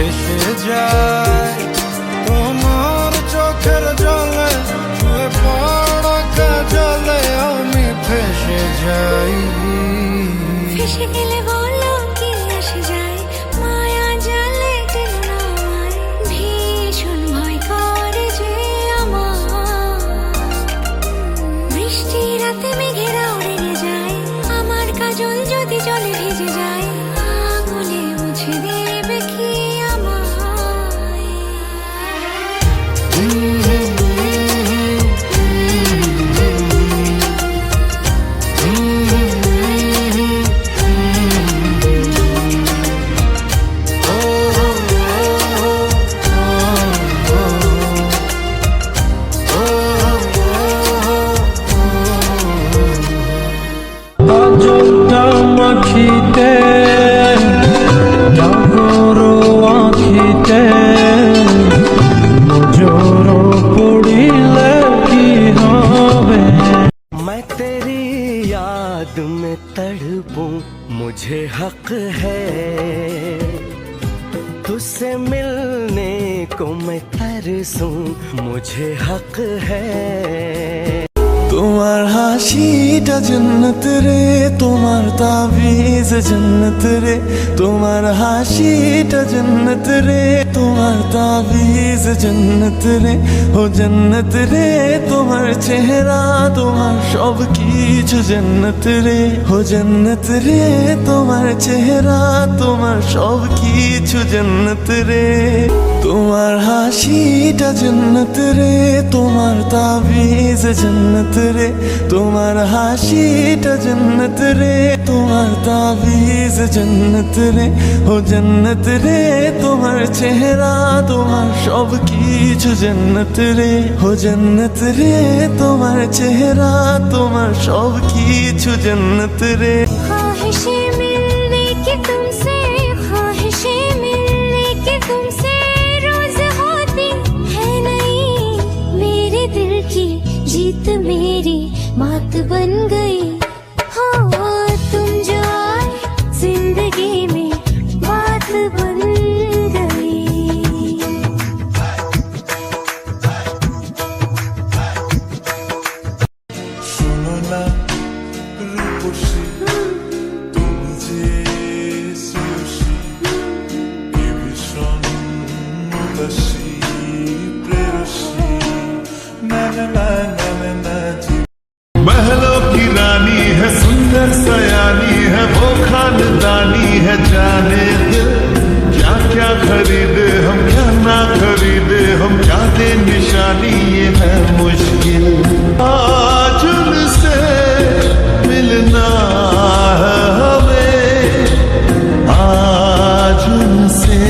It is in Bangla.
ভেসে যায় তোমার চোখের জলে, ছুঁয়ে পড়া কাজলে আমি ভেসে যাই। ভেসে গেলে বলো কি আসে যায়, মায়া জালে টেনে নামায়, ভীষণ ভয় করে যে আমার। বৃষ্টি রাতে মেঘেরা উড়ে যায়, আমার কাজল যদি জলে ভিজে যায়, আঙুলে মুছে দেবে কি আমায়। আজলটা মাখিতে জাগর আখিতে, নজর পড়িলে কি হবে। मैं तेरी याद में तड़पूं, मुझे हक है तुझसे मिलने को मैं तरसूं, मुझे हक है। তোমার হাসিটা জান্নাত রে, তোমার তাবিজ জান্নাত রে, তোমার হাসিটা জান্নাত রে, তোমার তাবিজ জান্নাত রে, ও জান্নাত রে তোমার চেহারা, তোমার সব কিছু জান্নাত রে, ও জান্নাত রে তোমার চেহারা, তোমার সব কিছু জান্নাত রে। তোমার হাসিটা জান্নাত রে, তোমার তাবিজ জান্নাত রে, তোমার হাসিটা জান্নাত রে, তোমার তাবিজ জান্নাত রে, ও জান্নাত রে তোমার চেহারা, তোমার সব কিছু জান্নাত রে, ও জান্নাত রে তোমার চেহারা, তোমার সব কিছু জান্নাত রে। ख्वाहिशें मिलने की तुमसे, ख्वाहिशें मिलने की तुमसे रोज होती है नहीं, मेरे दिल की जीत मेरी बात बन गई। हो तुम जो आए जिंदगी में बात बन गई। শোনো না রূপসী, তুমি যে শ্রেয়সী, এ ভীষণ উদাসী প্রেয়সী, না না না না না না জি। महलों की रानी है, सुंदर सयानी है, वो खानदानी है, जाने दिल क्या क्या खरीदे हम, क्या ना खरीदे हम, क्या दे निशानी ये है मुश्किल। आज उनसे मिलना है हमें, आज उनसे